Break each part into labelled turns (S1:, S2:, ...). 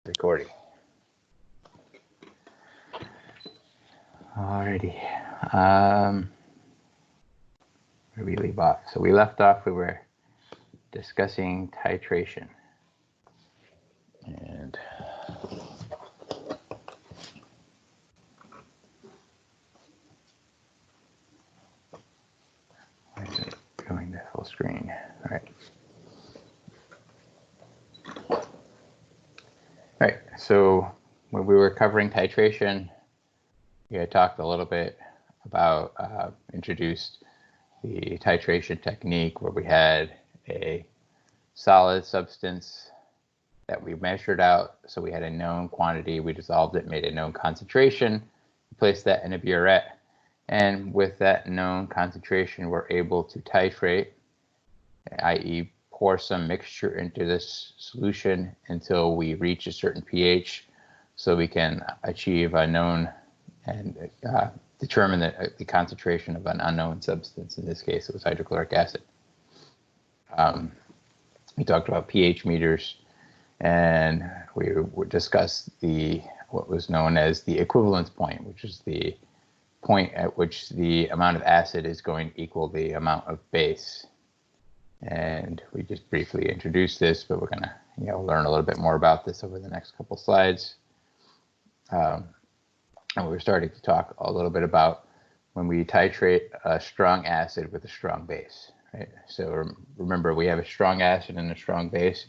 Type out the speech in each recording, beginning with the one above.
S1: Recording. Alrighty. Where we leave off? So we left off, we were discussing titration. And why is it going to full screen? All right. All right, so when we were covering titration, we had talked a little bit about, introduced the titration technique where we had a solid substance that we measured out. So we had a known quantity, we dissolved it, made a known concentration, placed that in a burette. And with that known concentration, we're able to titrate, i.e. pour some mixture into this solution until we reach a certain pH so we can achieve a known and determine the concentration of an unknown substance. In this case, it was hydrochloric acid. We talked about pH meters, and we discussed what was known as the equivalence point, which is the point at which the amount of acid is going to equal the amount of base. And we just briefly introduced this, but we're going to learn a little bit more about this over the next couple slides. And we're starting to talk a little bit about when we titrate a strong acid with a strong base. Right? So remember, we have a strong acid and a strong base.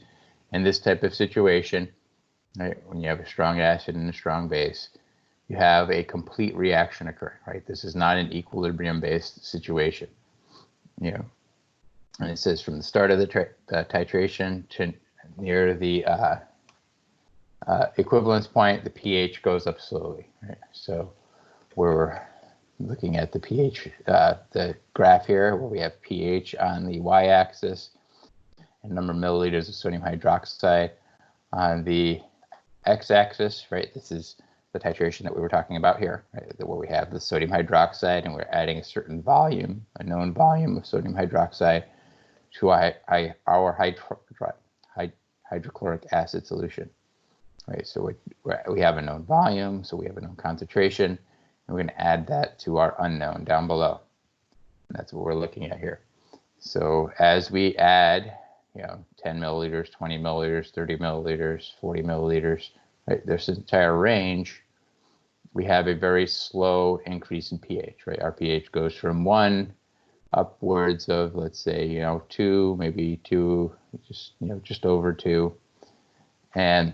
S1: In this type of situation, right, when you have a strong acid and a strong base, you have a complete reaction occurring. Right? This is not an equilibrium-based situation. And it says from the start of the titration to near the equivalence point, the pH goes up slowly. Right? So we're looking at the pH, the graph here, where we have pH on the y-axis and number of milliliters of sodium hydroxide on the x-axis. Right, this is the titration that we were talking about here, right? Where we have the sodium hydroxide and we're adding a certain volume, a known volume of sodium hydroxide to our hydrochloric acid solution. Right, so we have a known volume, so we have a known concentration, and we're going to add that to our unknown down below. And that's what we're looking at here. So as we add, 10 milliliters, 20 milliliters, 30 milliliters, 40 milliliters, right, this entire range, we have a very slow increase in pH. Right, our pH goes from 1 upwards of, let's say, 2, maybe 2, just over 2, and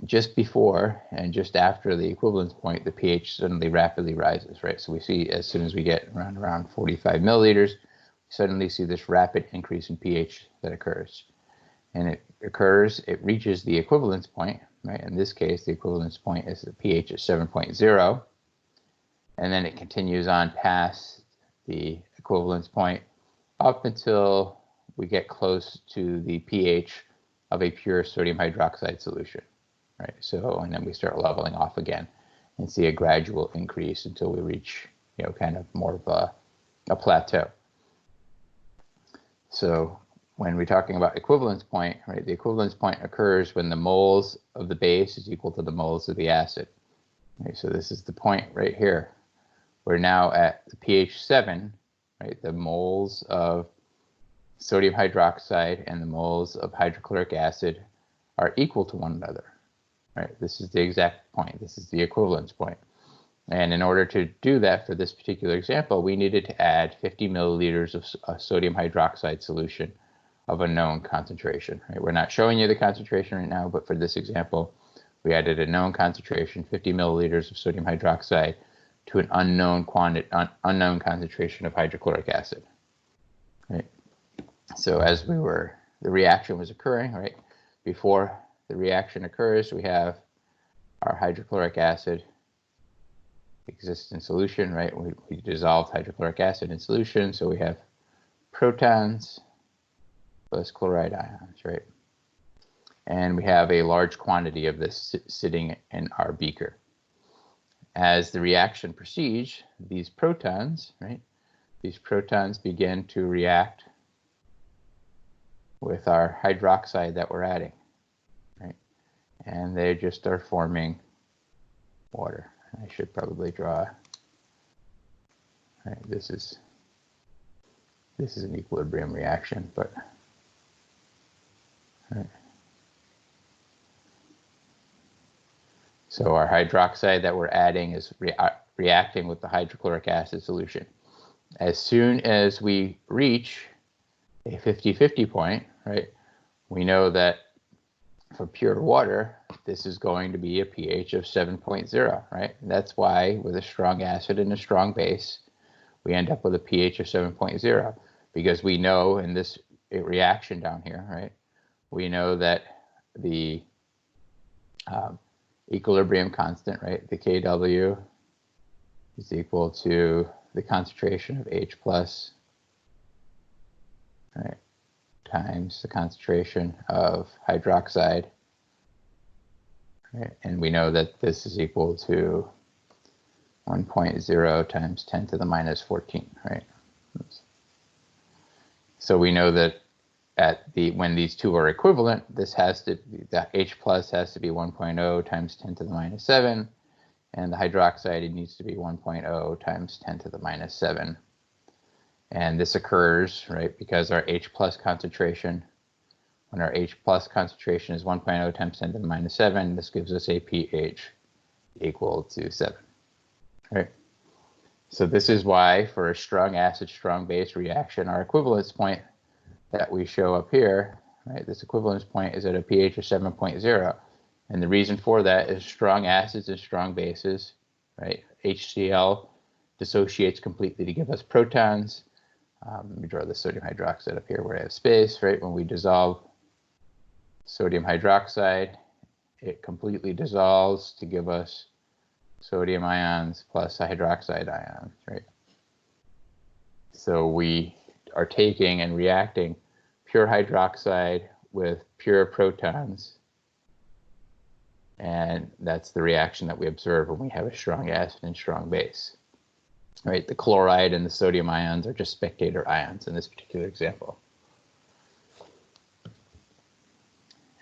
S1: just before and just after the equivalence point, the pH suddenly rapidly rises, right? So we see as soon as we get around 45 milliliters, we suddenly see this rapid increase in pH that occurs. And it reaches the equivalence point, right? In this case, the equivalence point is the pH at 7.0, and then it continues on past the equivalence point up until we get close to the pH of a pure sodium hydroxide solution. Right, so and then we start leveling off again and see a gradual increase until we reach, kind of more of a plateau. So when we're talking about equivalence point, right, the equivalence point occurs when the moles of the base is equal to the moles of the acid. Right, so this is the point right here. We're now at the pH 7, right, the moles of sodium hydroxide and the moles of hydrochloric acid are equal to one another. Right, this is the exact point. This is the equivalence point. And in order to do that for this particular example, we needed to add 50 milliliters of a sodium hydroxide solution of a known concentration. Right? We're not showing you the concentration right now, but for this example, we added a known concentration, 50 milliliters of sodium hydroxide, to an unknown concentration of hydrochloric acid. Right? So as the reaction was occurring, right, before the reaction occurs, we have our hydrochloric acid exists in solution, right? We dissolved hydrochloric acid in solution, so we have protons plus chloride ions, right? And we have a large quantity of this sitting in our beaker. As the reaction proceeds, these protons, right? These protons begin to react with our hydroxide that we're adding. and they just are forming water. I should probably draw. Right, this is an equilibrium reaction, but right. So our hydroxide that we're adding is reacting with the hydrochloric acid solution. As soon as we reach a 50-50 point, right, we know that for pure water, this is going to be a pH of 7.0, right? And that's why with a strong acid and a strong base, we end up with a pH of 7.0, because we know in this reaction down here, right, we know that the equilibrium constant, right, the Kw is equal to the concentration of H plus, right, times the concentration of hydroxide, right? And we know that this is equal to 1.0 times 10 to the minus 14, right? Oops. So we know that when these two are equivalent, this has to be, the H plus has to be 1.0 times 10 to the minus 7, and the hydroxide, it needs to be 1.0 times 10 to the minus 7. And this occurs, right, because our H plus concentration, when our H plus concentration is 1.0 times 10 to the minus 7, this gives us a pH equal to 7, right? So this is why for a strong acid, strong base reaction, our equivalence point that we show up here, right, this equivalence point is at a pH of 7.0. And the reason for that is strong acids and strong bases, right? HCl dissociates completely to give us protons. Let me draw the sodium hydroxide up here where I have space, right? When we dissolve sodium hydroxide, it completely dissolves to give us sodium ions plus hydroxide ions, right? So we are taking and reacting pure hydroxide with pure protons, and that's the reaction that we observe when we have a strong acid and strong base. Right, the chloride and the sodium ions are just spectator ions in this particular example.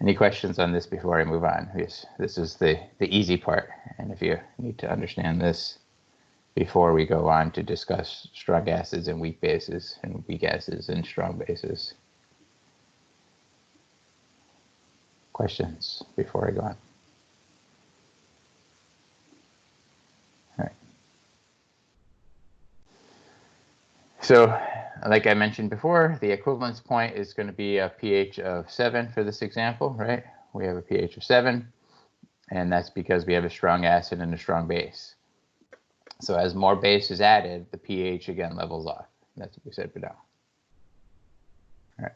S1: Any questions on this before I move on? Yes, this is the easy part, and if you need to understand this before we go on to discuss strong acids and weak bases, and weak acids and strong bases. Questions before I go on? All right. So, like I mentioned before, the equivalence point is going to be a pH of 7 for this example, right? We have a pH of 7, and that's because we have a strong acid and a strong base. So as more base is added, the pH again levels off. That's what we said for now. All right.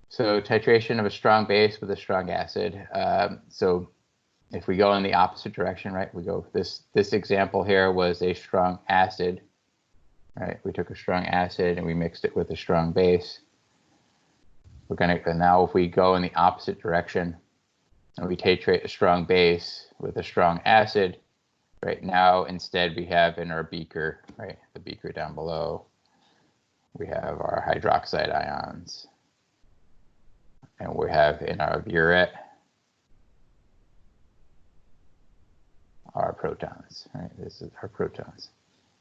S1: So titration of a strong base with a strong acid. So if we go in the opposite direction, right, we go, this example here was a strong acid, right? We took a strong acid and we mixed it with a strong base. We're going to, now if we go in the opposite direction and we titrate a strong base with a strong acid, right, now instead we have in our beaker, right, the beaker down below, we have our hydroxide ions, and we have in our burette our protons, right? This is our protons.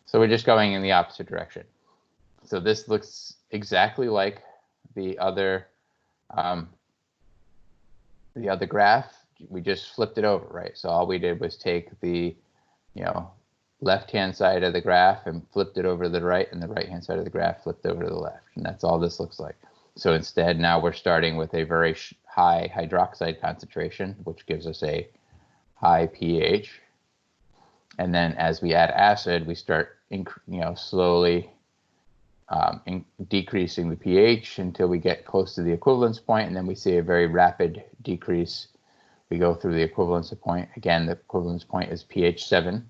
S1: So we're just going in the opposite direction. So this looks exactly like the other graph. We just flipped it over, right? So all we did was take the, left-hand side of the graph and flipped it over to the right, and the right-hand side of the graph flipped over to the left. And that's all this looks like. So instead, now we're starting with a very high hydroxide concentration, which gives us a high pH. And then as we add acid, we start, slowly decreasing the pH until we get close to the equivalence point, and then we see a very rapid decrease. We go through the equivalence point. Again, the equivalence point is pH 7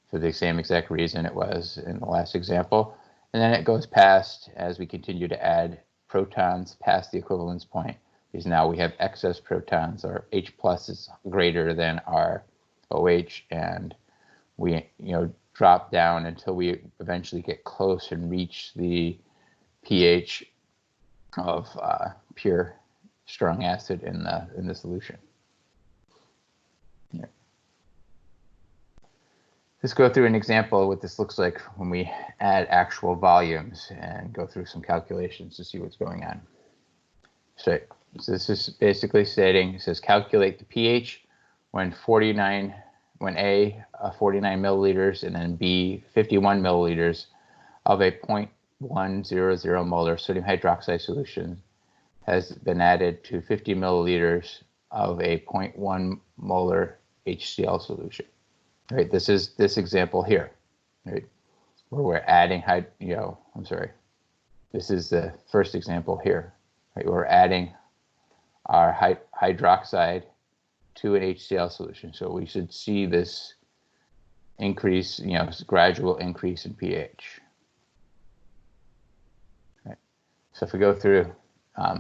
S1: for the same exact reason it was in the last example. And then it goes past, as we continue to add protons past the equivalence point, because now we have excess protons. Our H plus is greater than our OH, and we drop down until we eventually get close and reach the pH of pure strong acid in the solution. Yeah. Let's go through an example of what this looks like when we add actual volumes and go through some calculations to see what's going on. So this is basically stating, it says calculate the pH when A, 49 milliliters, and then B, 51 milliliters of a 0.100 molar sodium hydroxide solution has been added to 50 milliliters of a 0.1 molar HCl solution. Right, this is this example here, right, where we're adding this is the first example here, right? We're adding our hydroxide to an HCl solution, so we should see this increase, gradual increase in pH. Right. So if we go through,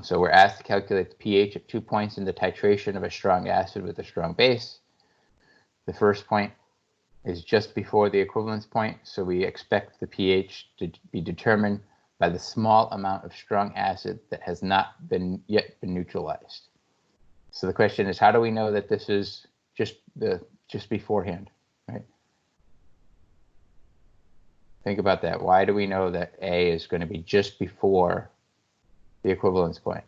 S1: so we're asked to calculate the pH at 2 points in the titration of a strong acid with a strong base. The first point is just before the equivalence point, so we expect the pH to be determined by the small amount of strong acid that has not yet been neutralized. So the question is, how do we know that this is just beforehand, right? Think about that. Why do we know that A is going to be just before the equivalence point?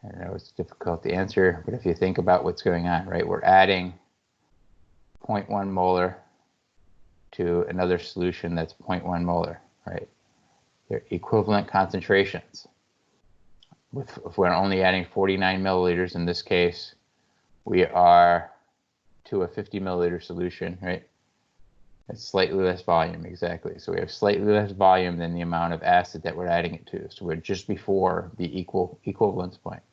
S1: I know it's difficult to answer, but if you think about what's going on, right, we're adding 0.1 molar to another solution that's 0.1 molar, right? They're equivalent concentrations. If we're only adding 49 milliliters in this case, we are to a 50 milliliter solution, right? It's slightly less volume, exactly. So we have slightly less volume than the amount of acid that we're adding it to. So we're just before the equivalence point,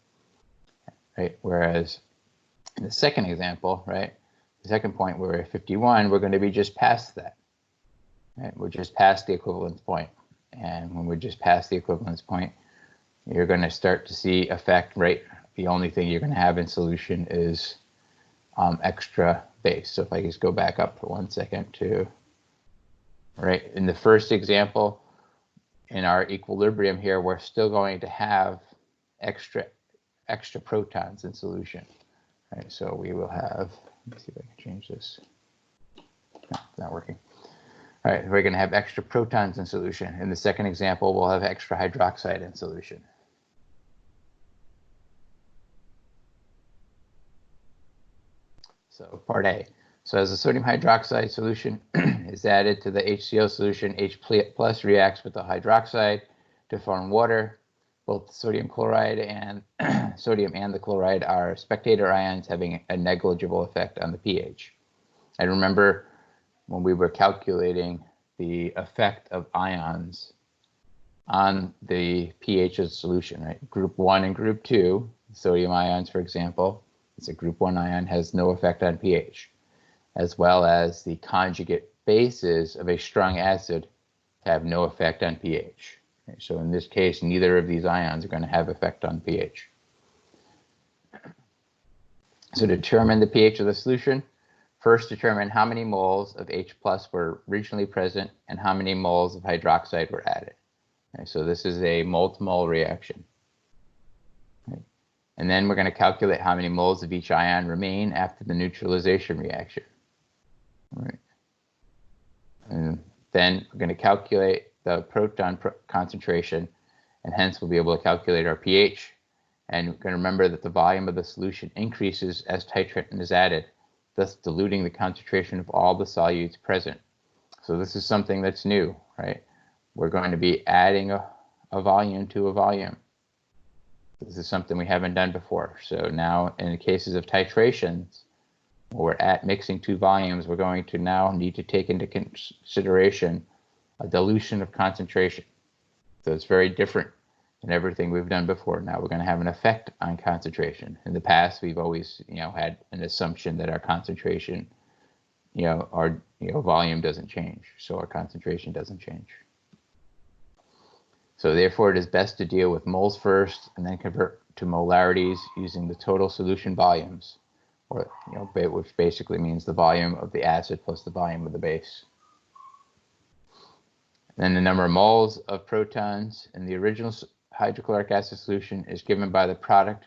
S1: right? Whereas in the second example, right, the second point, we're at 51, we're going to be just past that. Right? We're just past the equivalence point. And when we're just past the equivalence point, you're going to start to see effect, right? The only thing you're going to have in solution is extra base. So if I just go back up for 1 second to, right, in the first example, in our equilibrium here, we're still going to have extra protons in solution. Right? So we will have, let me see if I can change this. No, it's not working. All right, we're going to have extra protons in solution. In the second example, we'll have extra hydroxide in solution. So part A. So as the sodium hydroxide solution is added to the HCl solution, H plus reacts with the hydroxide to form water. Both the sodium chloride and sodium and the chloride are spectator ions having a negligible effect on the pH. And remember when we were calculating the effect of ions on the pH of the solution, right? Group 1 and group 2, sodium ions, for example, it's a group 1 ion, has no effect on pH, as well as the conjugate bases of a strong acid have no effect on pH. So in this case, neither of these ions are going to have effect on pH. So to determine the pH of the solution, first determine how many moles of H plus were originally present and how many moles of hydroxide were added. Okay, so this is a mole-to-mole reaction. Okay. And then we're going to calculate how many moles of each ion remain after the neutralization reaction. All right. And then we're going to calculate the proton concentration, and hence we'll be able to calculate our pH. And we're going to remember that the volume of the solution increases as titrant is added, thus diluting the concentration of all the solutes present. So this is something that's new, right? We're going to be adding a volume to a volume. This is something we haven't done before. So now in the cases of titrations, where we're at mixing two volumes, we're going to now need to take into consideration a dilution of concentration. So it's very different than everything we've done before. Now we're going to have an effect on concentration. In the past, we've always, had an assumption that our concentration, our volume doesn't change, so our concentration doesn't change. So therefore, it is best to deal with moles first and then convert to molarities using the total solution volumes, or which basically means the volume of the acid plus the volume of the base. Then the number of moles of protons in the original hydrochloric acid solution is given by the product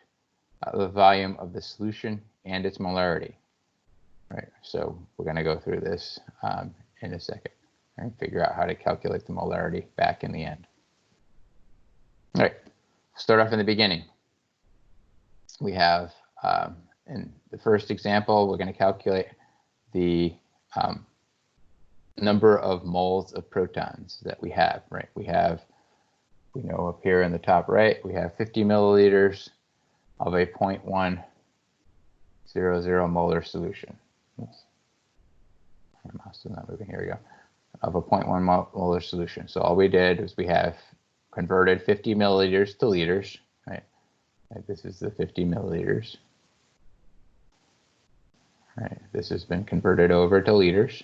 S1: of the volume of the solution and its molarity. Right, so we're going to go through this in a second and figure out how to calculate the molarity back in the end. All right, start off in the beginning. We have, in the first example, we're going to calculate the number of moles of protons that we have, right? We know up here in the top right, we have 50 milliliters of a 0.100 molar solution. Oops. My mouse is not moving. Here we go. Of a 0.1 molar solution. So all we did was we have converted 50 milliliters to liters, right? This is the 50 milliliters. Right. This has been converted over to liters.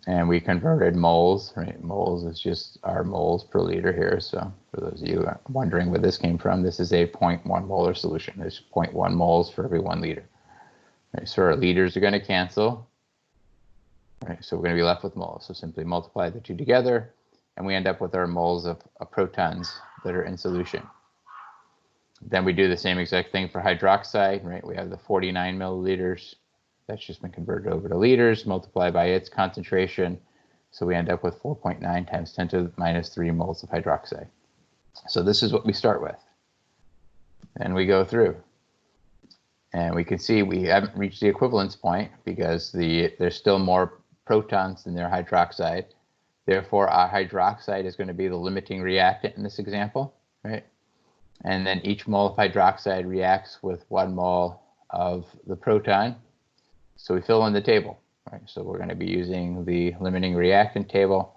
S1: And we converted moles, right? Moles is just our moles per liter here. So for those of you wondering where this came from, this is a 0.1 molar solution. There's 0.1 moles for every 1 liter. Right, so our liters are going to cancel. Right, so we're going to be left with moles. So simply multiply the two together, and we end up with our moles of protons that are in solution. Then we do the same exact thing for hydroxide. Right, we have the 49 milliliters. That's just been converted over to liters, multiplied by its concentration. So we end up with 4.9 times 10 to the minus 3 moles of hydroxide. So this is what we start with. And we go through. And we can see we haven't reached the equivalence point because there's still more protons than their hydroxide. Therefore, our hydroxide is going to be the limiting reactant in this example, right? And then each mole of hydroxide reacts with 1 mole of the proton. So we fill in the table, right? So we're going to be using the limiting reactant table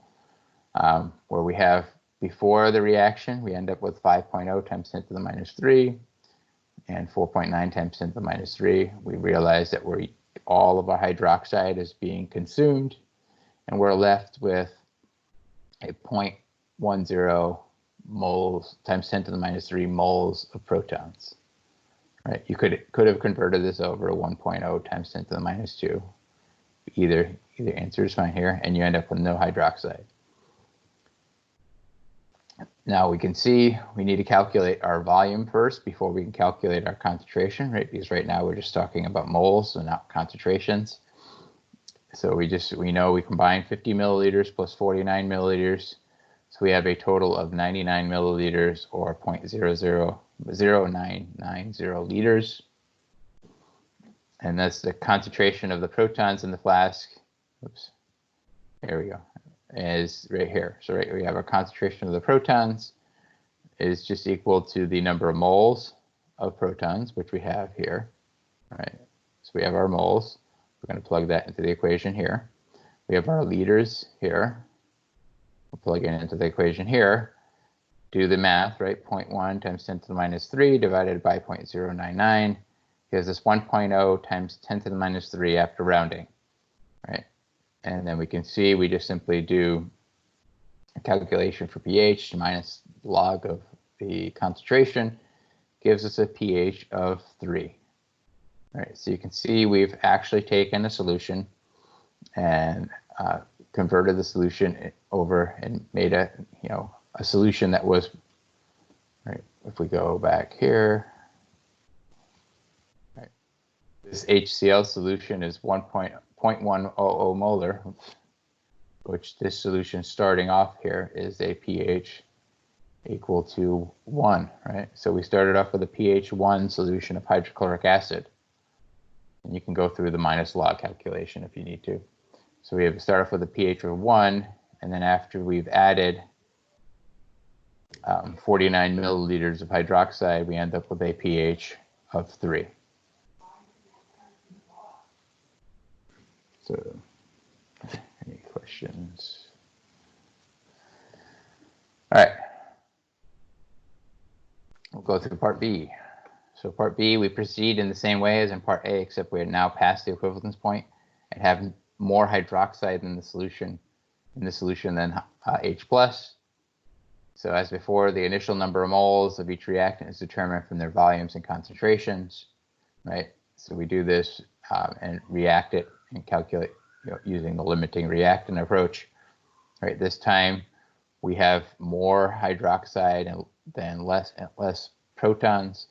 S1: where we have before the reaction, we end up with 5.0 times 10 to the minus 3 and 4.9 times 10 to the minus 3. We realize that all of our hydroxide is being consumed, and we're left with a 0.10 moles times 10 to the minus 3 moles of protons. Right, you could have converted this over to 1.0 times 10 to the minus 2. Either answer is fine here, and you end up with no hydroxide. Now we can see we need to calculate our volume first before we can calculate our concentration, right? Because right now we're just talking about moles and not concentrations. So we know we combine 50 milliliters plus 49 milliliters. So we have a total of 99 milliliters or 0.00990 liters. And that's the concentration of the protons in the flask. Oops, there we go. Is right here. So right, we have our concentration of the protons is just equal to the number of moles of protons, which we have here. Right. So we have our moles. We're going to plug that into the equation here. We have our liters here. We'll plug it into the equation here. Do the math, right? 0.1 times 10 to the minus 3 divided by 0.099 gives us 1.0 times 10 to the minus 3 after rounding, right? And then we can see we just simply do a calculation for pH minus log of the concentration gives us a pH of 3. Right, so you can see we've actually taken a solution and converted the solution over and made a solution that was, right, if we go back here, right, this HCl solution is 0.100 molar, which this solution starting off here is a pH equal to 1, right? So we started off with a pH 1 solution of hydrochloric acid. And you can go through the minus log calculation if you need to. So we have to start off with a pH of 1, and then after we've added 49 milliliters of hydroxide, we end up with a pH of 3. So, any questions? All right. We'll go through part B. So part B, we proceed in the same way as in part A, except we're now past the equivalence point and have more hydroxide in the solution than H+. So as before, the initial number of moles of each reactant is determined from their volumes and concentrations, right? So we do this and react it and calculate using the limiting reactant approach, right? This time we have more hydroxide then less and less protons.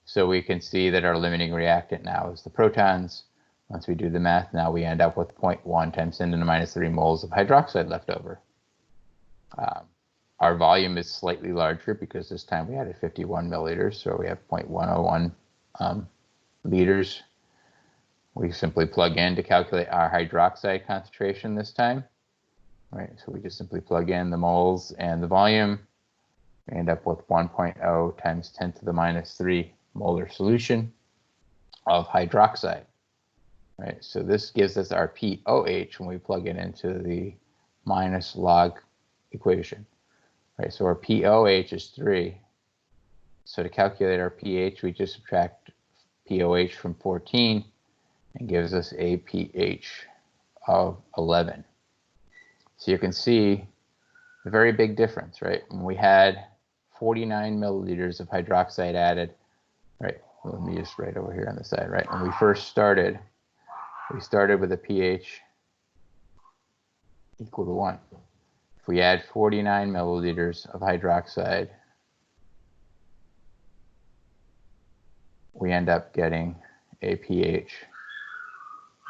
S1: So we can see that our limiting reactant now is the protons. Once we do the math, now we end up with 0.1 times 10 to the minus 3 moles of hydroxide left over. Our volume is slightly larger because this time we added 51 milliliters, so we have 0.101 liters. We simply plug in to calculate our hydroxide concentration this time. Right, so we just simply plug in the moles and the volume. We end up with 1.0 times 10 to the minus 3 molar solution of hydroxide. Right, so this gives us our POH when we plug it into the minus log equation. Right, so our POH is 3. So to calculate our pH, we just subtract POH from 14 and gives us a pH of 11. So you can see a very big difference, right? When we had 49 milliliters of hydroxide added, right? Let me just write over here on the side, right? When we first started, we started with a pH equal to 1. If we add 49 milliliters of hydroxide, we end up getting a pH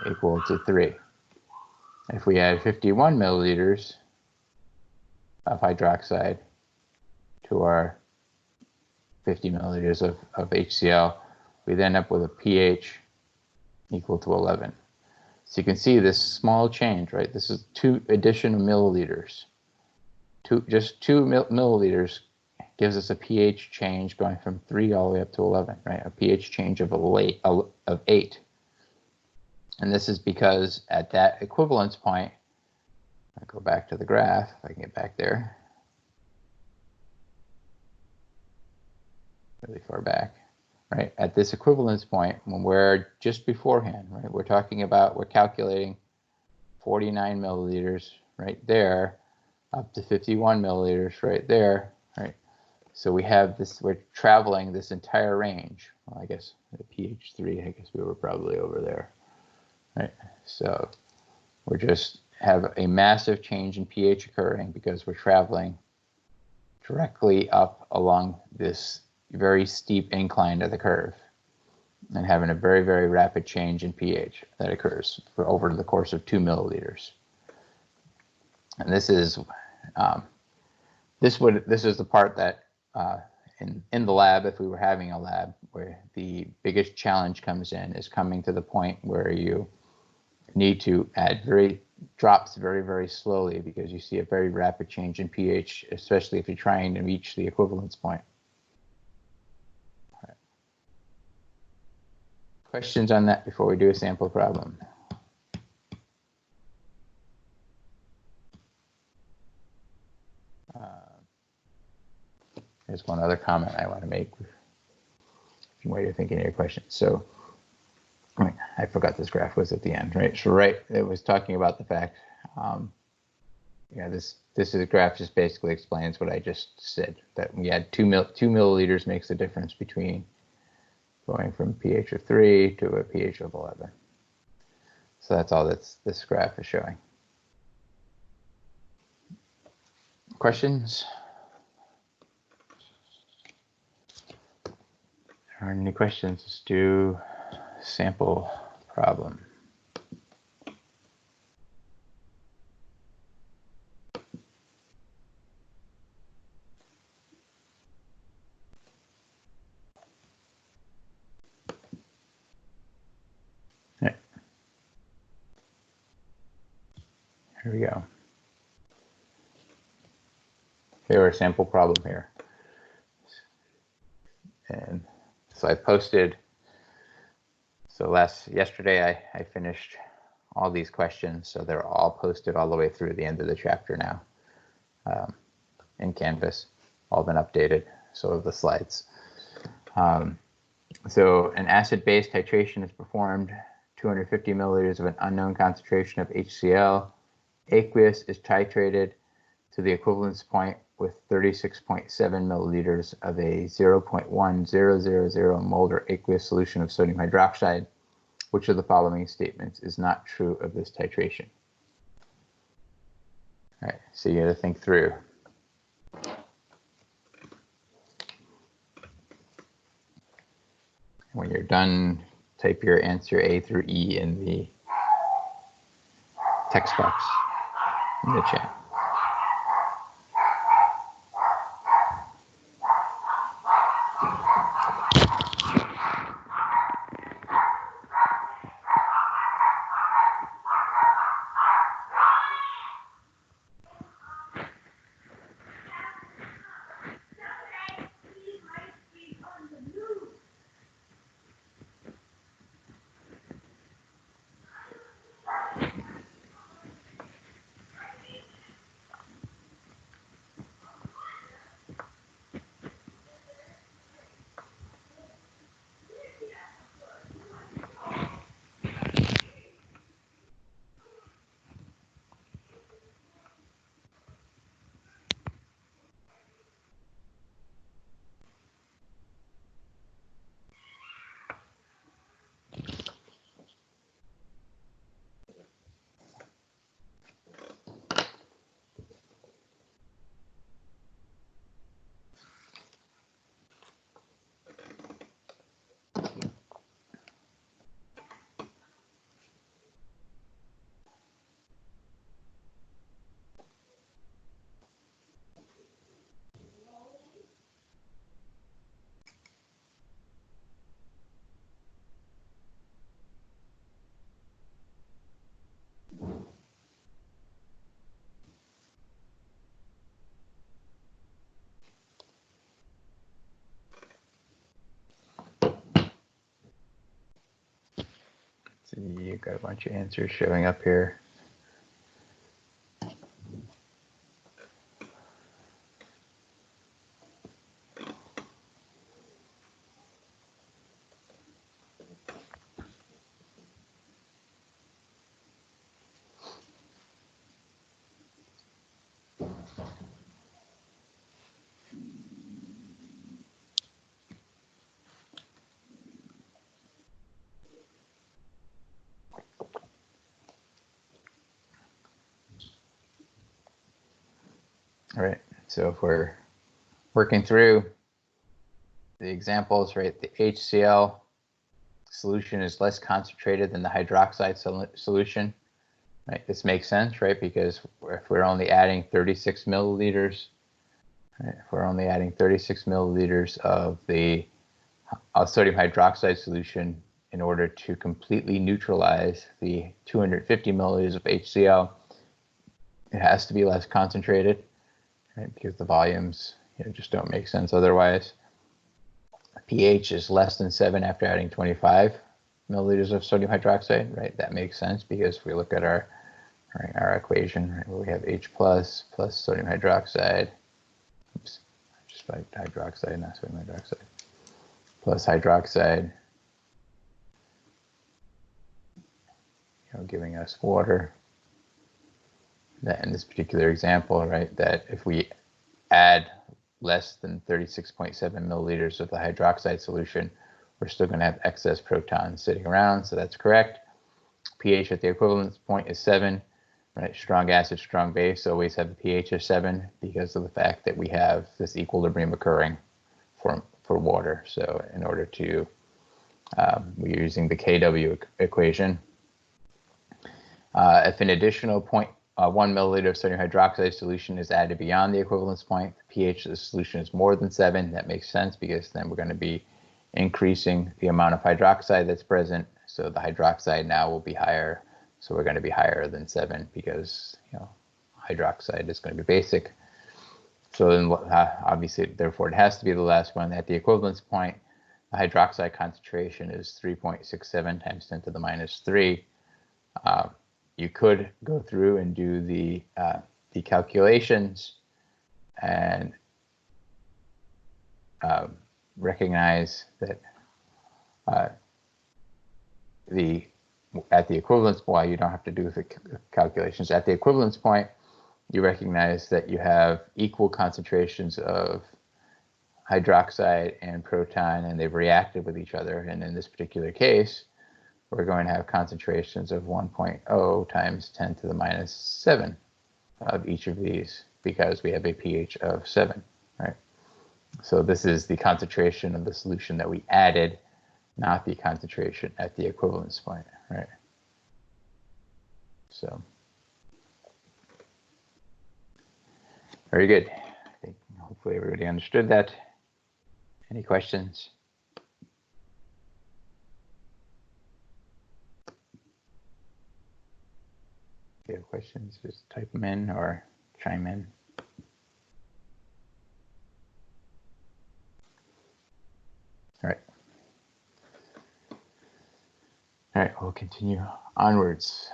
S1: equal to 3. If we add 51 milliliters of hydroxide to our 50 milliliters of HCl, we then end up with a pH equal to 11. So you can see this small change, right? This is 2 additional milliliters. Just 2 milliliters gives us a pH change going from 3 all the way up to 11, right? A pH change of 8. And this is because at that equivalence point, I'll go back to the graph, if I can get back there. Really far back, right? At this equivalence point, when we're just beforehand, right? We're calculating 49 milliliters right there, up to 51 milliliters right there, right? So we have this, we're traveling this entire range. Well, I guess at pH 3, I guess we were probably over there. Right, so we just have a massive change in pH occurring because we're traveling directly up along this very steep incline of the curve and having a very, very rapid change in pH that occurs over the course of 2 milliliters. And this is this is the part that in the lab, if we were having a lab, where the biggest challenge comes in is coming to the point where you need to add drops very, very slowly because you see a very rapid change in pH, especially if you're trying to reach the equivalence point. Right. Questions on that before we do a sample problem? There's one other comment I want to make while you're thinking of your questions. So I forgot this graph was at the end, right? So it was talking about the fact, this is a graph just basically explains what I just said, that we had 2 milliliters makes the difference between going from pH of 3 to a pH of 11. So that's all this graph is showing. Questions? If there aren't any questions, let's do sample problem. Okay. Here we go. Here our sample problem here. And so I posted. So yesterday I finished all these questions, so they're all posted all the way through the end of the chapter now in Canvas, all been updated, so have the slides. So an acid-base titration is performed, 250 milliliters of an unknown concentration of HCl. Aqueous is titrated to the equivalence point with 36.7 milliliters of a 0.1000 molar aqueous solution of sodium hydroxide. Which of the following statements is not true of this titration? All right, so you got to think through. When you're done, type your answer A through E in the text box in the chat. So you've got a bunch of answers showing up here. All right, so if we're working through the examples, right, the HCl solution is less concentrated than the hydroxide solution, right? This makes sense, right? Because if we're only adding 36 milliliters, right, if we're only adding 36 milliliters of the sodium hydroxide solution in order to completely neutralize the 250 milliliters of HCl, it has to be less concentrated, right? Because the volumes, just don't make sense otherwise. pH is less than 7 after adding 25 milliliters of sodium hydroxide, right? That makes sense because if we look at our equation, right, where we have H plus sodium hydroxide, oops, just like hydroxide, not sodium hydroxide, plus hydroxide, giving us water. That in this particular example, right, that if we add less than 36.7 milliliters of the hydroxide solution, we're still going to have excess protons sitting around, so that's correct. pH at the equivalence point is 7, right? Strong acid, strong base always have a pH of 7 because of the fact that we have this equilibrium occurring for water. So in order to, we're using the KW equation. If an additional 0.1 milliliter of sodium hydroxide solution is added beyond the equivalence point, the pH of the solution is more than 7. That makes sense because then we're going to be increasing the amount of hydroxide that's present. So the hydroxide now will be higher. So we're going to be higher than 7 because hydroxide is going to be basic. So then obviously, therefore, it has to be the last one. At the equivalence point, the hydroxide concentration is 3.67 times 10 to the minus 3. You could go through and do the calculations and recognize that at the equivalence point, you don't have to do the calculations. At the equivalence point, you recognize that you have equal concentrations of hydroxide and proton, and they've reacted with each other. And in this particular case, we're going to have concentrations of 1.0 times 10 to the minus 7 of each of these because we have a pH of 7, right? So this is the concentration of the solution that we added not the concentration at the equivalence point, right? So, very good. I think hopefully everybody understood that. Any questions? If you have questions, just type them in or chime in. All right. All right, we'll continue onwards.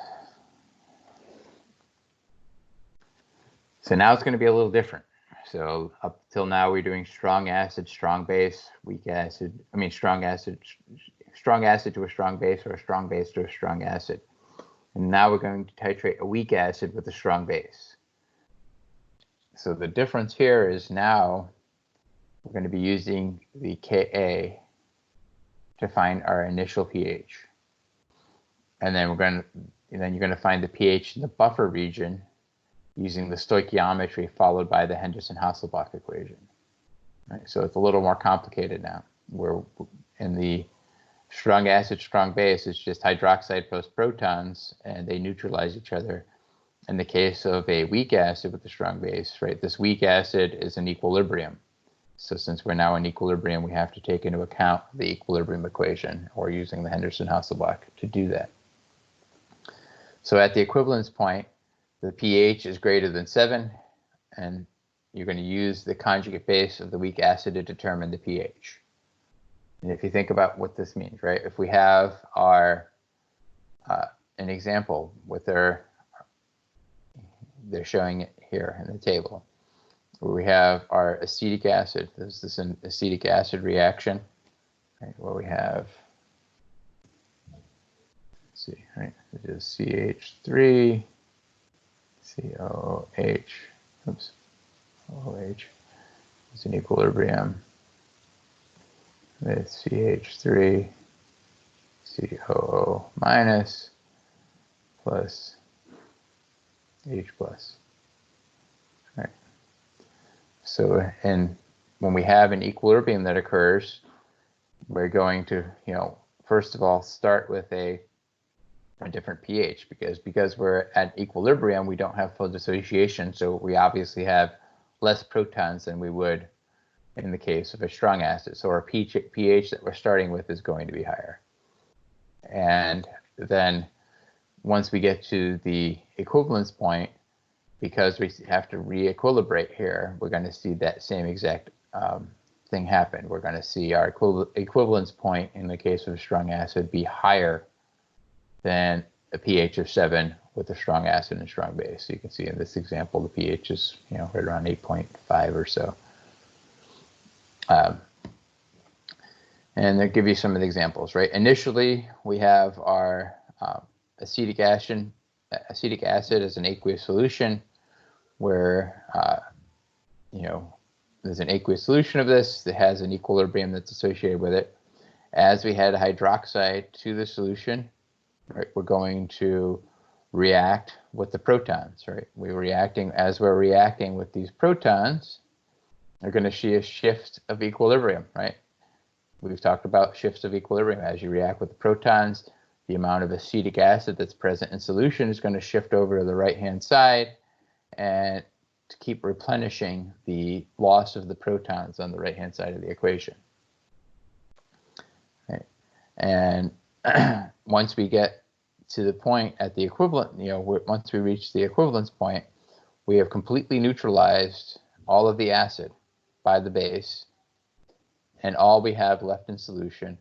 S1: So now it's going to be a little different. So up till now, we're doing strong acid, strong base, weak acid. I mean, strong acid to a strong base, or a strong base to a strong acid. And now we're going to titrate a weak acid with a strong base. So the difference here is now we're going to be using the Ka to find our initial pH. And then you're going to find the pH in the buffer region using the stoichiometry followed by the Henderson-Hasselbalch equation. Right? So it's a little more complicated now. Where in the strong acid, strong base, it's just hydroxide plus protons, and they neutralize each other. In the case of a weak acid with a strong base, right, this weak acid is in equilibrium. So since we're now in equilibrium, we have to take into account the equilibrium equation, or using the Henderson-Hasselbalch to do that. So at the equivalence point, the pH is greater than 7, and you're going to use the conjugate base of the weak acid to determine the pH. And if you think about what this means, right? If we have our an example with they're showing it here in the table, where we have our acetic acid. This is an acetic acid reaction, right? Where we have, let's see, right? It is CH3, COOH, oops, OH is in equilibrium with CH3, COO minus plus H plus. Right. So, and when we have an equilibrium that occurs, we're going to, first of all, start with a different pH, because we're at equilibrium, we don't have full dissociation, so we obviously have less protons than we would in the case of a strong acid. So our pH that we're starting with is going to be higher. And then once we get to the equivalence point, because we have to re-equilibrate here, we're going to see that same exact thing happen. We're going to see our equivalence point in the case of a strong acid be higher than a pH of 7 with a strong acid and strong base. So you can see in this example, the pH is right around 8.5 or so. And they'll give you some of the examples, right? Initially, we have our acetic acid as an aqueous solution, where there's an aqueous solution of this that has an equilibrium that's associated with it. As we add hydroxide to the solution, right, we're going to react with the protons, right? As we're reacting with these protons, they're going to see a shift of equilibrium, right? We've talked about shifts of equilibrium. As you react with the protons, the amount of acetic acid that's present in solution is going to shift over to the right-hand side, and to keep replenishing the loss of the protons on the right-hand side of the equation. Right. And once we get to the point at the equivalent, once we reach the equivalence point, we have completely neutralized all of the acid by the base, and all we have left in solution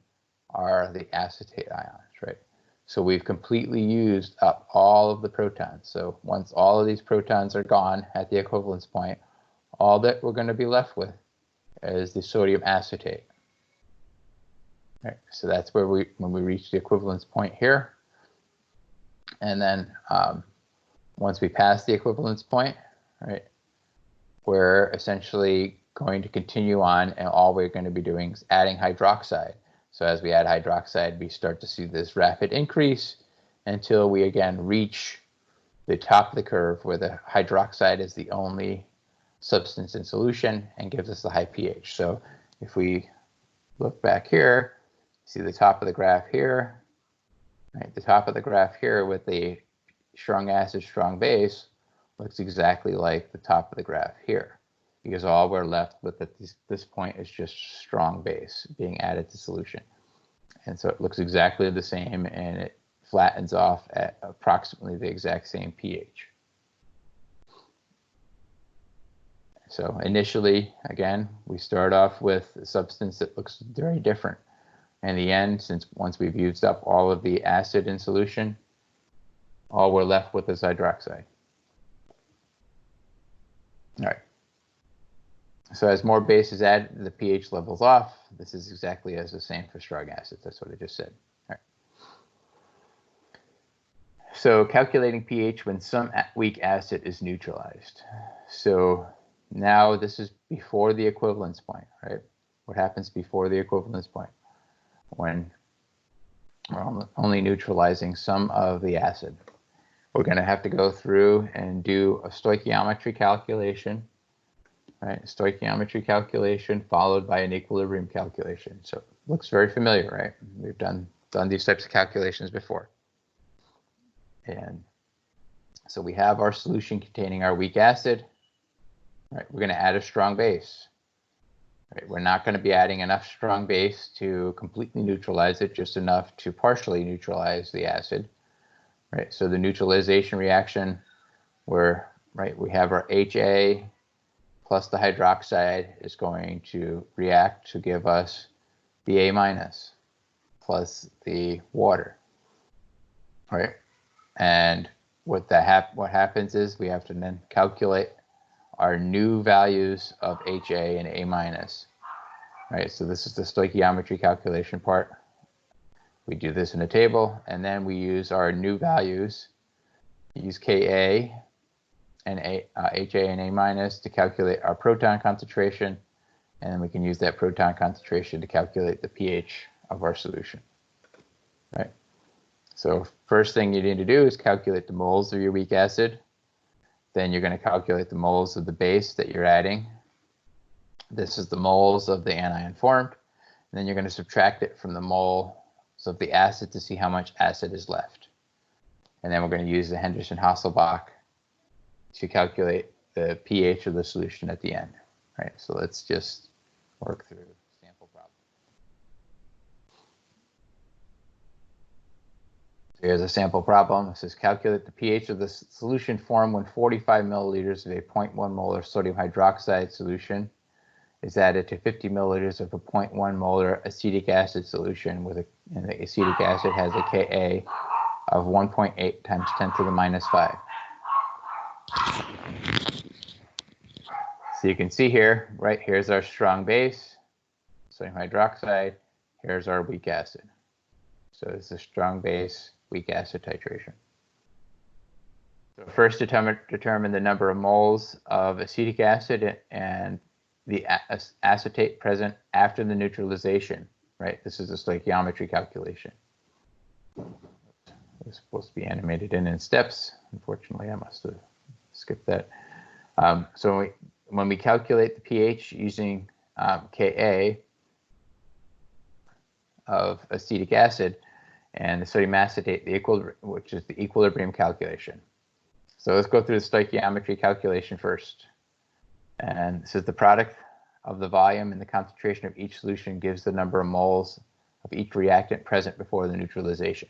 S1: are the acetate ions, right? So we've completely used up all of the protons. So once all of these protons are gone at the equivalence point, all that we're going to be left with is the sodium acetate. Right, so that's where when we reach the equivalence point here. And then once we pass the equivalence point, right, we're essentially going to continue on, and all we're going to be doing is adding hydroxide. So as we add hydroxide, we start to see this rapid increase until we again reach the top of the curve, where the hydroxide is the only substance in solution and gives us the high pH. So if we look back here, See the top of the graph here, right? The top of the graph here with the strong acid, strong base looks exactly like the top of the graph here, because all we're left with at this point is just strong base being added to solution. And so it looks exactly the same, and it flattens off at approximately the exact same pH. So initially, again, we start off with a substance that looks very different. In the end, since once we've used up all of the acid in solution, all we're left with is hydroxide. All right. So as more base is added, the pH levels off. This is exactly as the same for strong acids. That's what I just said. All right. So calculating pH when some weak acid is neutralized. So now this is before the equivalence point, right? What happens before the equivalence point? When we're only neutralizing some of the acid. We're going to have to go through and do a stoichiometry calculation, right? Stoichiometry calculation followed by an equilibrium calculation. So it looks very familiar, right? We've done these types of calculations before. And so we have our solution containing our weak acid. Right? We're going to add a strong base. Right? We're not going to be adding enough strong base to completely neutralize it, just enough to partially neutralize the acid. Right, so the neutralization reaction, where we have our HA plus the hydroxide is going to react to give us the A minus plus the water, right? And what happens is we have to then calculate our new values of HA and A minus, right? So this is the stoichiometry calculation part. We do this in a table, and then we use our new values, use Ka and HA and A minus to calculate our proton concentration, and then we can use that proton concentration to calculate the pH of our solution. Right? So first thing you need to do is calculate the moles of your weak acid. Then you're going to calculate the moles of the base that you're adding. This is the moles of the anion formed. And then you're going to subtract it from the mole of the acid to see how much acid is left. And then we're going to use the Henderson-Hasselbalch to calculate the pH of the solution at the end. Right? So let's just work through a sample problem. So here's a sample problem. It says calculate the pH of the solution formed when 45 milliliters of a 0.1 molar sodium hydroxide solution is added to 50 milliliters of a 0.1 molar acetic acid solution and the acetic acid has a Ka of 1.8 times 10 to the minus 5. So you can see here, right, here's our strong base, sodium hydroxide, here's our weak acid. So this is strong base, weak acid titration. So first determine the number of moles of acetic acid and the acetate present after the neutralization, right? This is a stoichiometry calculation. It's supposed to be animated in steps. Unfortunately, I must have skipped that. So when we calculate the pH using Ka of acetic acid and the sodium acetate, which is the equilibrium calculation. So let's go through the stoichiometry calculation first. And this is the product of the volume and the concentration of each solution gives the number of moles of each reactant present before the neutralization.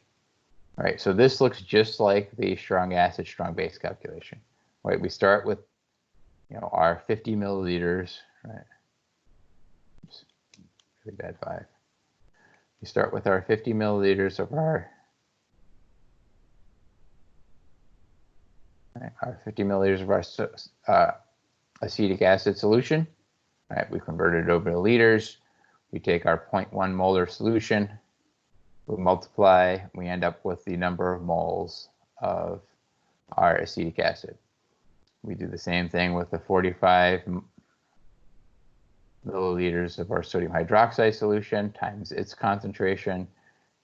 S1: All right, so this looks just like the strong acid, strong base calculation. Right, we start with our 50 milliliters, right? Oops, really bad 5. We start with our 50 milliliters of our 50 milliliters of our acetic acid solution. All right, we convert it over to liters. We take our 0.1 molar solution, we multiply, we end up with the number of moles of our acetic acid. We do the same thing with the 45 milliliters of our sodium hydroxide solution times its concentration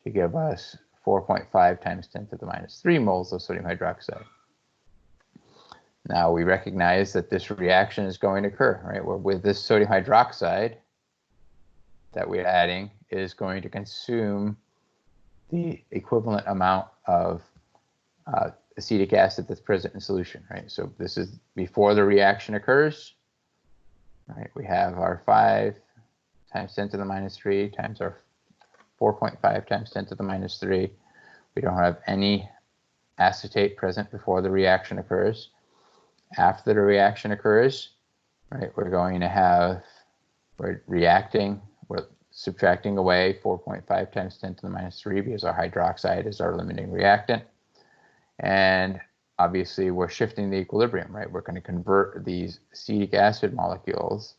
S1: to give us 4.5 times 10 to the minus 3 moles of sodium hydroxide. Now we recognize that this reaction is going to occur, right? Where with this sodium hydroxide, that we're adding is going to consume the equivalent amount of acetic acid that's present in solution, right? So this is before the reaction occurs, right? We have our 5 times 10 to the minus 3 times our 4.5 times 10 to the minus 3. We don't have any acetate present before the reaction occurs. After the reaction occurs, right, we're going to have, we're subtracting away 4.5 times 10 to the minus 3 because our hydroxide is our limiting reactant. And obviously we're shifting the equilibrium, right? We're going to convert these acetic acid molecules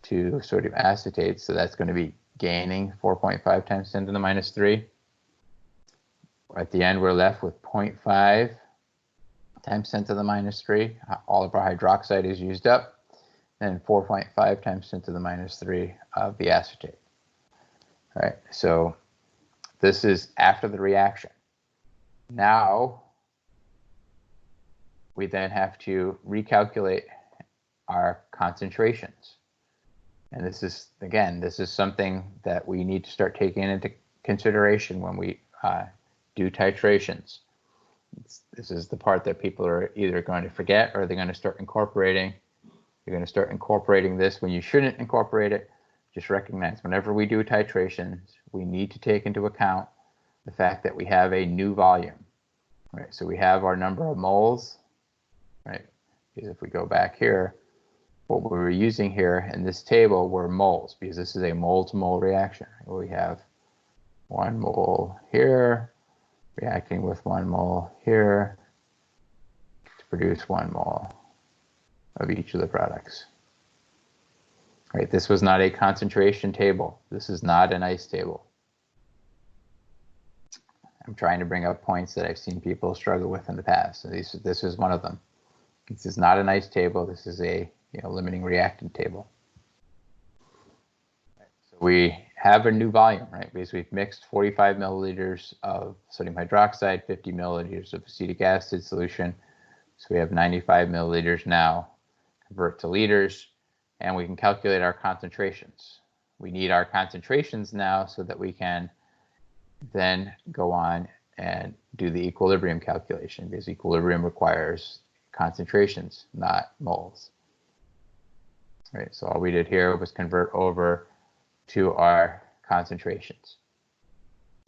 S1: to sodium acetate, so that's going to be gaining 4.5 times 10 to the minus 3. At the end, we're left with 0.5 times 10 to the minus 3. All of our hydroxide is used up. And 4.5 times 10 to the minus 3 of the acetate. All right, so this is after the reaction. Now, we then have to recalculate our concentrations. And this is, again, this is something that we need to start taking into consideration when we do titrations. This is the part that people are either going to forget or they're going to start incorporating. You're going to start incorporating this when you shouldn't incorporate it. Just recognize whenever we do titrations, we need to take into account the fact that we have a new volume. Right? So we have our number of moles, right? Because if we go back here, what we were using here in this table were moles, because this is a mole-to-mole reaction. We have 1 mole here, reacting with 1 mole here to produce 1 mole of each of the products. Right, this was not a concentration table. This is not an ice table. I'm trying to bring up points that I've seen people struggle with in the past. So this is one of them. This is not an ice table. This is a limiting reactant table. Right, so we have a new volume, right? Because we've mixed 45 milliliters of sodium hydroxide, 50 milliliters of acetic acid solution. So we have 95 milliliters now. Convert to liters, and we can calculate our concentrations. We need our concentrations now so that we can then go on and do the equilibrium calculation, because equilibrium requires concentrations, not moles. Right, so all we did here was convert over to our concentrations.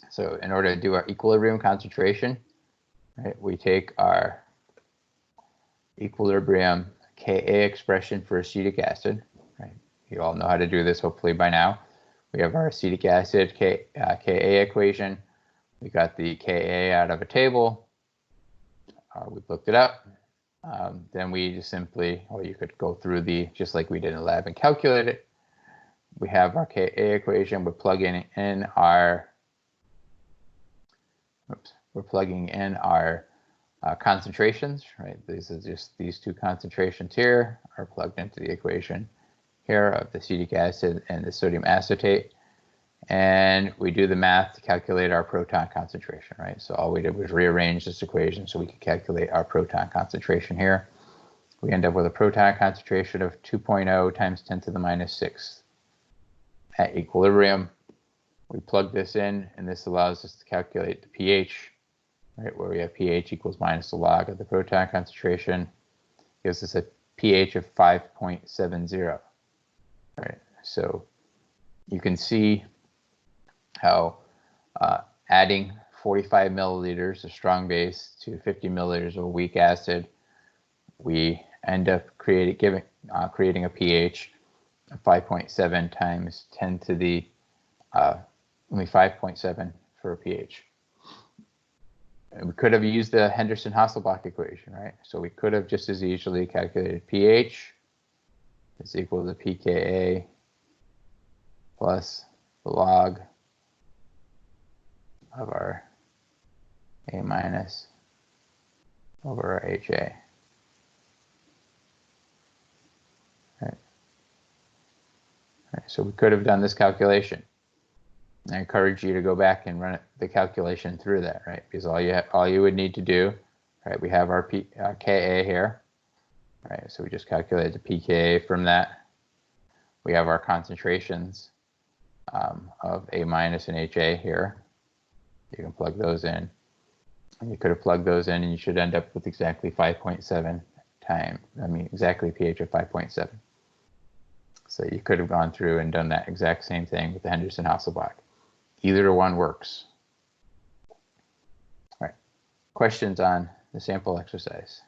S1: So in order to do our equilibrium concentration, right, we take our equilibrium Ka expression for acetic acid. Right? You all know how to do this hopefully by now. We have our acetic acid Ka equation. We got the Ka out of a table. We've looked it up. Then we just simply, or you could go through just like we did in the lab and calculate it. We have our Ka equation. We're plugging in our concentrations, right? These are just these two concentrations here are plugged into the equation here of the acetic acid and the sodium acetate. And we do the math to calculate our proton concentration, right? So all we did was rearrange this equation so we could calculate our proton concentration here. We end up with a proton concentration of 2.0 times 10 to the minus 6 at equilibrium. We plug this in, and this allows us to calculate the pH, right, where we have pH equals minus the log of the proton concentration, gives us a pH of 5.70. Right, so you can see how adding 45 milliliters of strong base to 50 milliliters of a weak acid, we end up creating a pH of 5.7 times 10 to the only 5.7 for a pH. And we could have used the Henderson-Hasselbalch equation, right? So we could have just as easily calculated pH is equal to pKa plus the log of our A minus over our HA. Right. Right. So we could have done this calculation. I encourage you to go back and run the calculation through that, right? Because all you would need to do, right? We have our Ka here, right? So we just calculated the pKa from that. We have our concentrations, of A minus and HA here. You can plug those in. And you could have plugged those in and you should end up with exactly 5.7 exactly pH of 5.7. So you could have gone through and done that exact same thing with the Henderson-Hasselbalch. Either one works. All right. Questions on the sample exercise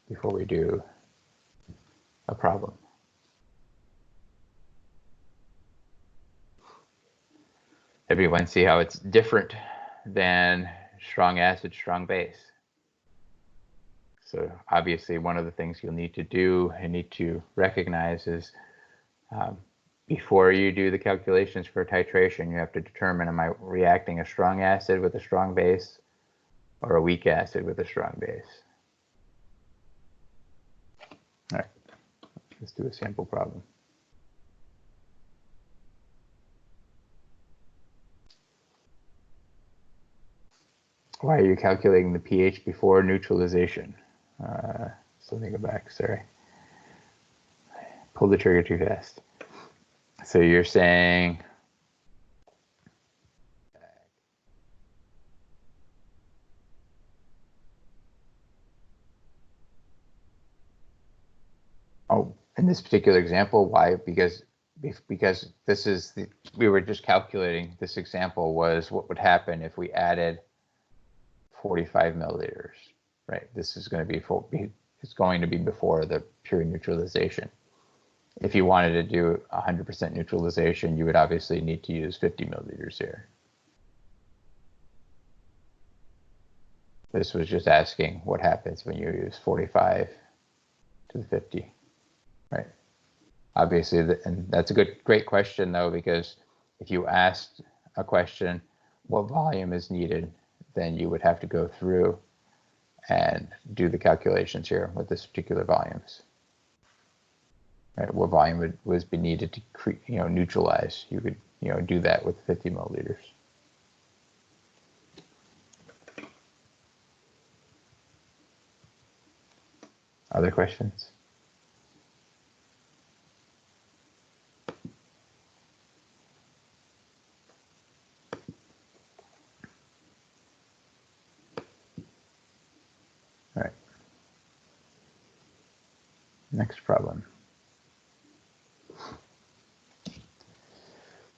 S1: before we do a problem? Everyone see how it's different than strong acid, strong base. So obviously one of the things you'll need to do and need to recognize is before you do the calculations for titration, you have to determine, am I reacting a strong acid with a strong base or a weak acid with a strong base? All right, let's do a sample problem. Why are you calculating the pH before neutralization? So let me go back, sorry. Pull the trigger too fast. So you're saying in this particular example, why? Because this is we were just calculating, this example was what would happen if we added 45 milliliters, right? This is going to be it's going to be before the pure neutralization. If you wanted to do 100% neutralization, you would obviously need to use 50 milliliters here. This was just asking what happens when you use 45 to the 50, right? Obviously, and that's a great question though, because if you asked a question, what volume is needed, then you would have to go through and do the calculations here with this particular volumes. Right, what volume would be needed to neutralize? You could do that with 50 milliliters. Other questions? All right. Next problem.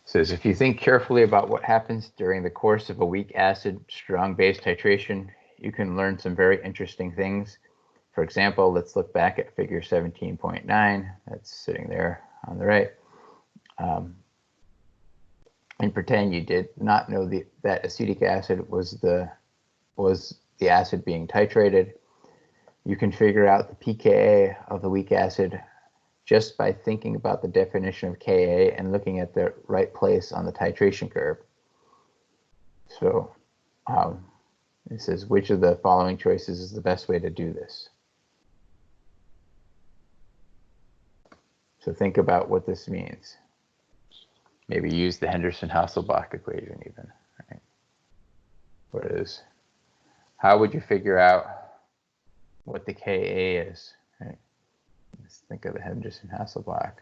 S1: Says, if you think carefully about what happens during the course of a weak acid, strong base titration, you can learn some very interesting things. For example, let's look back at figure 17.9. That's sitting there on the right. And pretend you did not know that acetic acid was the acid being titrated. You can figure out the pKa of the weak acid just by thinking about the definition of Ka and looking at the right place on the titration curve. So it says, which of the following choices is the best way to do this? So think about what this means. Maybe use the Henderson-Hasselbalch equation even. Right? What is? How would you figure out what the Ka is? Right? Let's think of the Henderson-Hasselbalch.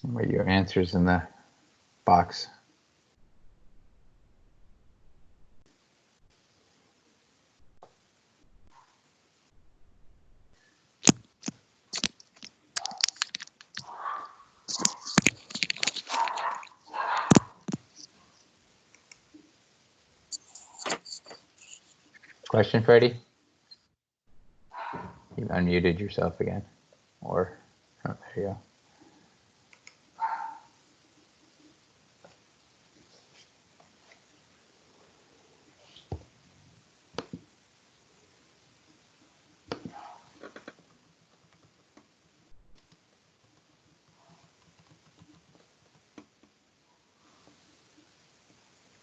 S1: Write your answers in the box. Question, Freddie? You unmuted yourself again. Or, oh, there you go.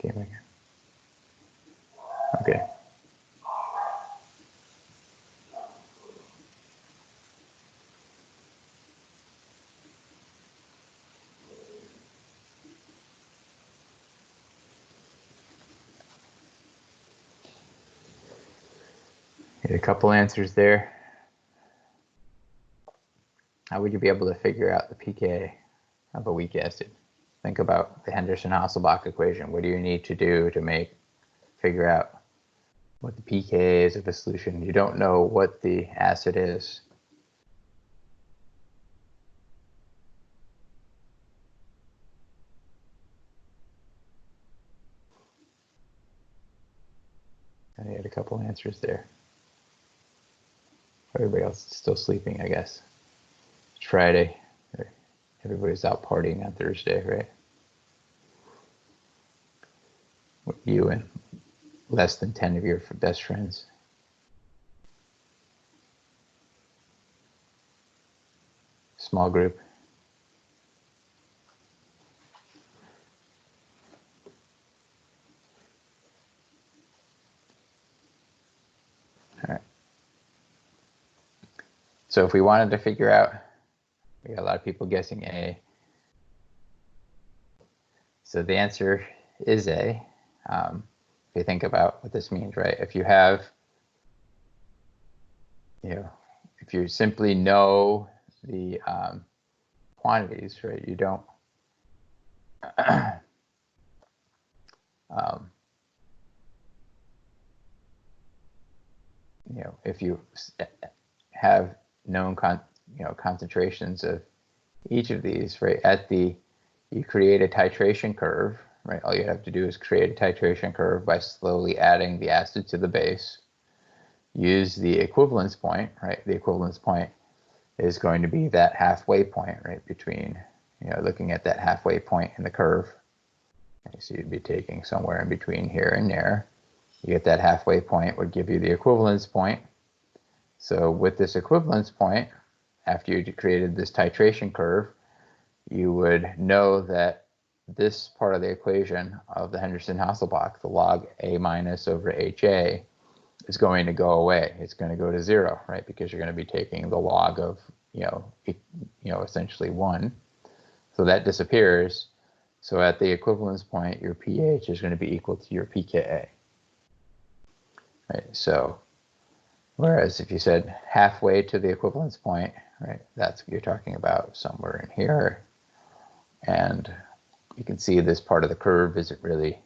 S1: Okay, again. Okay. Get a couple answers there. How would you be able to figure out the pK of a weak acid? Think about the Henderson-Hasselbalch equation. What do you need to do to figure out what the pK is of a solution? You don't know what the acid is. And you had a couple answers there. Everybody else is still sleeping, I guess. It's Friday. Everybody's out partying on Thursday, right? You and less than 10 of your best friends. Small group. All right. So if we wanted to figure out, we got a lot of people guessing A. So the answer is A. If you think about what this means, right? If you have, if you simply know the quantities, right? You don't, if you have known concentrations of each of these, right? You create a titration curve, right? All you have to do is create a titration curve by slowly adding the acid to the base. Use the equivalence point, right? The equivalence point is going to be that halfway point, right? Between, looking at that halfway point in the curve. Okay, so you'd be taking somewhere in between here and there. You get that halfway point would give you the equivalence point. So with this equivalence point, after you created this titration curve, you would know that this part of the equation of the Henderson-Hasselbalch, the log A minus over HA, is going to go away. It's going to go to 0, right? Because you're going to be taking the log of, essentially 1. So that disappears. So at the equivalence point, your pH is going to be equal to your pKa. Right? So whereas if you said halfway to the equivalence point, right, that's what you're talking about, somewhere in here. And you can see this part of the curve isn't really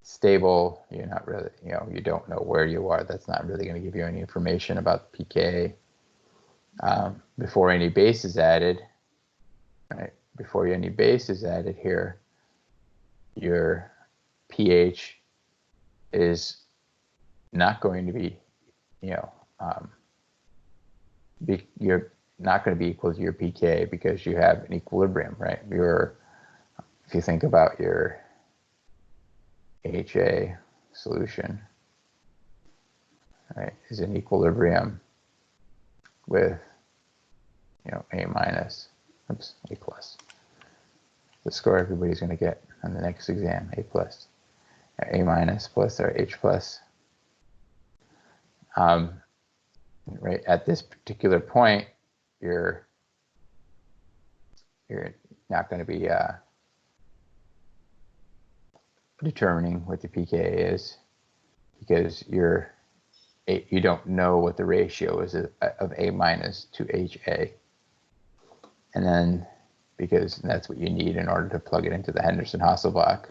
S1: stable. You're not really, you don't know where you are. That's not really going to give you any information about pK. Before any base is added, right? Before any base is added here, your pH is not going to be, you're not going to be equal to your pK because you have an equilibrium, right? If you think about your HA solution, right, is in equilibrium with, A minus, A plus. The score everybody's going to get on the next exam, A plus, A minus plus or H plus. Right at this particular point, you're not going to be determining what the pKa is because you don't know what the ratio is of A minus to HA. And then because that's what you need in order to plug it into the Henderson-Hasselbalch.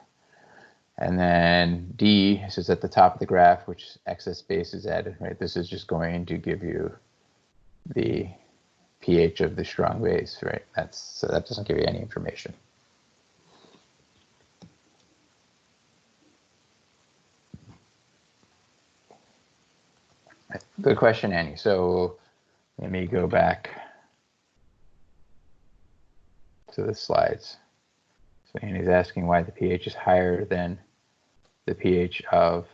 S1: And then D is at the top of the graph, which excess base is added, right? This is just going to give you the pH of the strong base, right? So that doesn't give you any information. Good question, Annie. So let me go back to the slides. So Annie's asking why the pH is higher than the pH of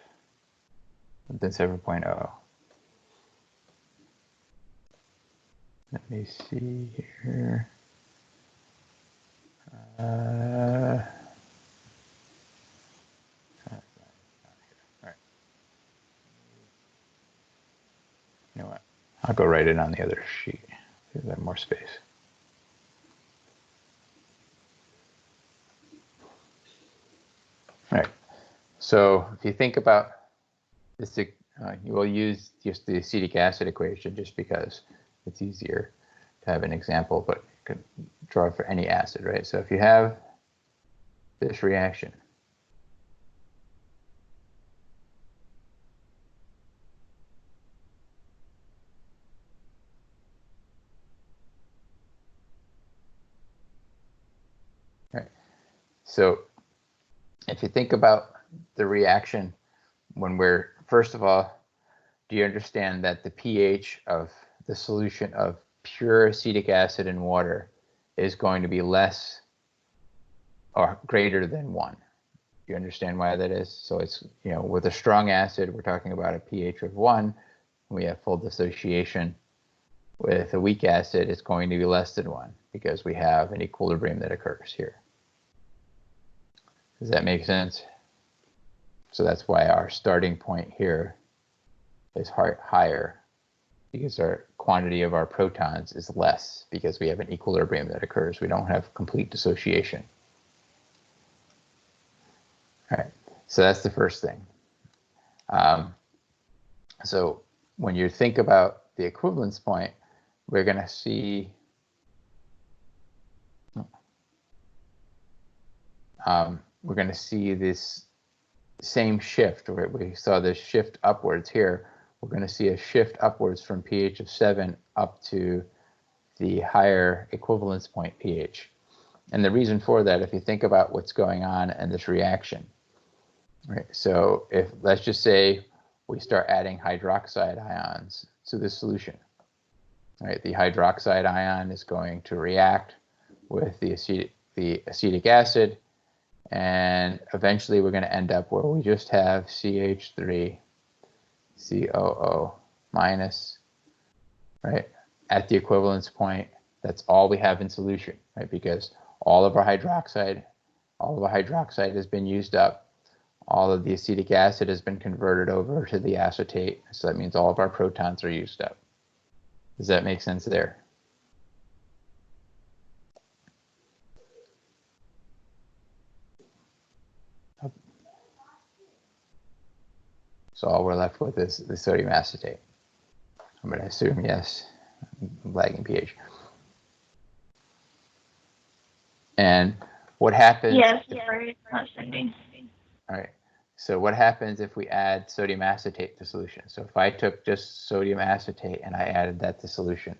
S1: than 7.0. Let me see here. All right. I'll go write it on the other sheet. Give that more space. All right. So if you think about this, you will use just the acetic acid equation just because it's easier to have an example, but you could draw it for any acid, right? So if you have this reaction, right? So if you think about the reaction when we're, first of all, do you understand that the pH of the solution of pure acetic acid in water is going to be less or greater than 1? Do you understand why that is? So it's, with a strong acid, we're talking about a pH of 1. We have full dissociation. With a weak acid, it's going to be less than 1 because we have an equilibrium that occurs here. Does that make sense? So that's why our starting point here is higher, because our quantity of our protons is less because we have an equilibrium that occurs. We don't have complete dissociation. All right, so that's the first thing. So when you think about the equivalence point, we're going to see this same shift. Right? We saw this shift upwards here. We're going to see a shift upwards from pH of 7 up to the higher equivalence point pH. And the reason for that, if you think about what's going on in this reaction, right? So if, let's just say, we start adding hydroxide ions to the solution, right? The hydroxide ion is going to react with the acetic acid, and eventually we're going to end up where we just have CH3 COO minus, right? At the equivalence point, that's all we have in solution, right? Because all of our hydroxide has been used up. All of the acetic acid has been converted over to the acetate. So that means all of our protons are used up. Does that make sense there? So all we're left with is the sodium acetate. I'm going to assume yes, lagging pH. And what happens?
S2: Yes, sorry, it's not sending.
S1: All right. So what happens if we add sodium acetate to solution? So if I took just sodium acetate and I added that to solution,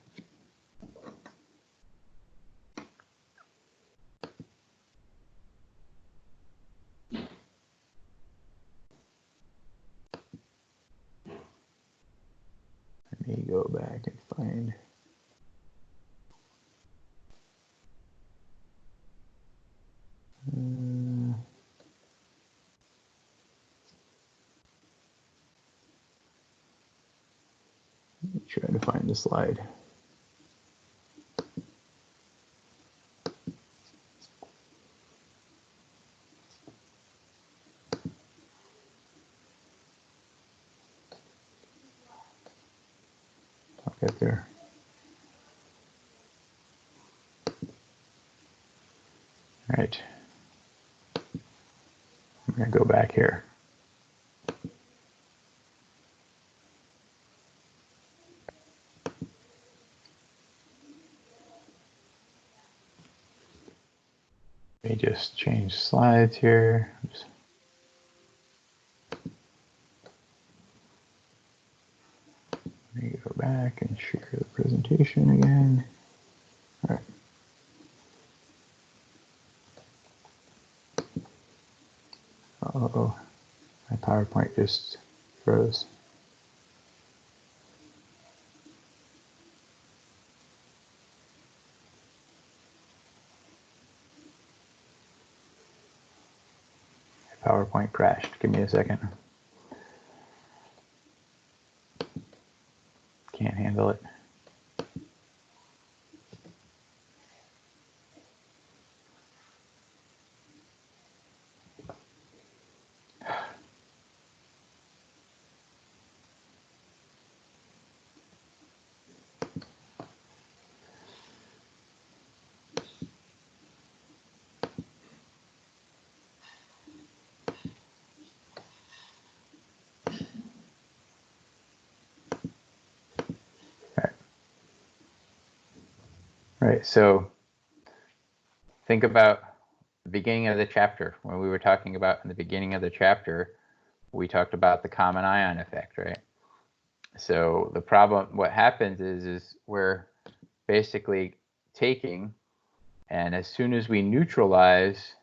S1: let me go back and find. Let me try to find the slide. I'll get there. All right. I'm going to go back here. Let me just change slides here. Oops. Let me go back and share the presentation again. All right. Uh-oh, my PowerPoint just froze. PowerPoint crashed. Give me a second. Can't handle it. Right, so think about the beginning of the chapter. When we were talking about in the beginning of the chapter, we talked about the common ion effect, right? So the problem, what happens is we're basically taking, and as soon as we neutralize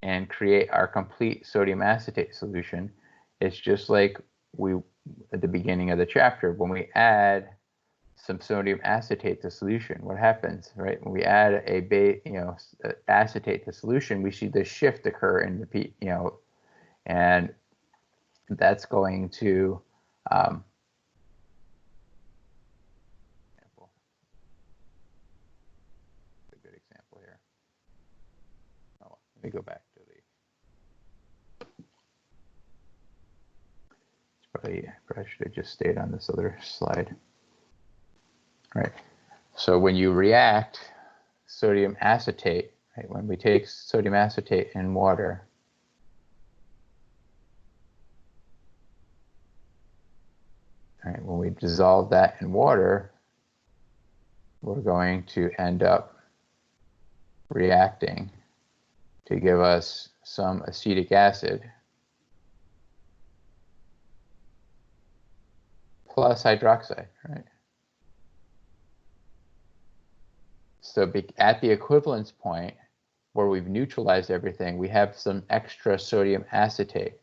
S1: and create our complete sodium acetate solution, it's just like we at the beginning of the chapter, when we add some sodium acetate to solution, what happens, right? When we add acetate to solution, we see this shift occur in the and that's going to a good example here. Oh, let me go back to probably should have just stayed on this other slide. Right. So when you react sodium acetate, right, when we take sodium acetate in water, right, when we dissolve that in water, we're going to end up reacting to give us some acetic acid plus hydroxide, right? So at the equivalence point where we've neutralized everything, we have some extra sodium acetate.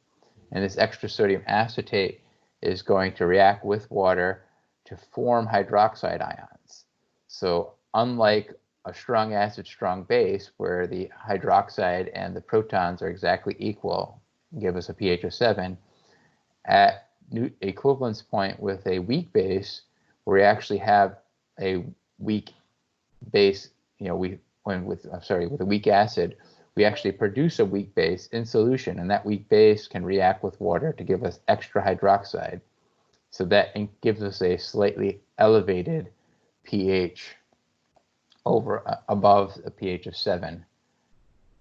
S1: And this extra sodium acetate is going to react with water to form hydroxide ions. So unlike a strong acid, strong base, where the hydroxide and the protons are exactly equal, give us a pH of 7, at equivalence point with a weak base, we actually have a weak base, with a weak acid, we actually produce a weak base in solution, and that weak base can react with water to give us extra hydroxide. So that gives us a slightly elevated pH above a pH of 7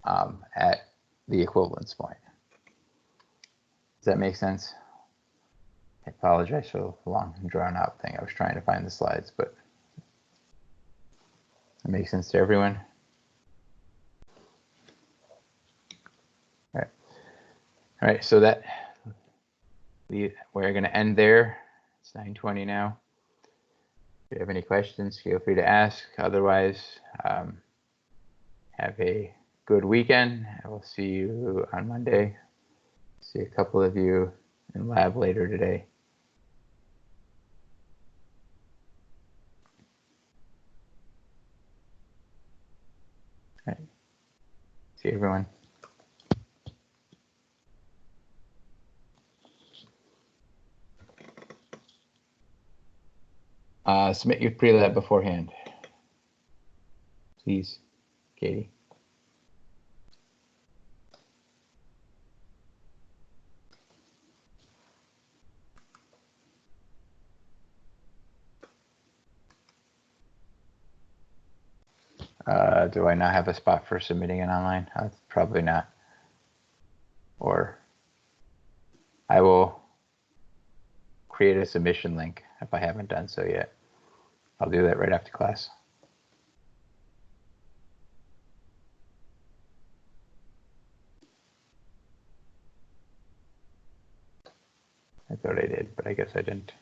S1: at the equivalence point. Does that make sense? I apologize for the long and drawn out thing. I was trying to find the slides, but it makes sense to everyone? All right, so we're going to end there. It's 9:20 now. If you have any questions, feel free to ask. Otherwise, have a good weekend. I will see you on Monday. See a couple of you in lab later today. All right. See everyone. Submit your pre-lab beforehand, please, Katie. Do I not have a spot for submitting it online? Probably not. Or I will create a submission link if I haven't done so yet. I'll do that right after class. I thought I did, but I guess I didn't.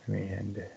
S1: Let me end it.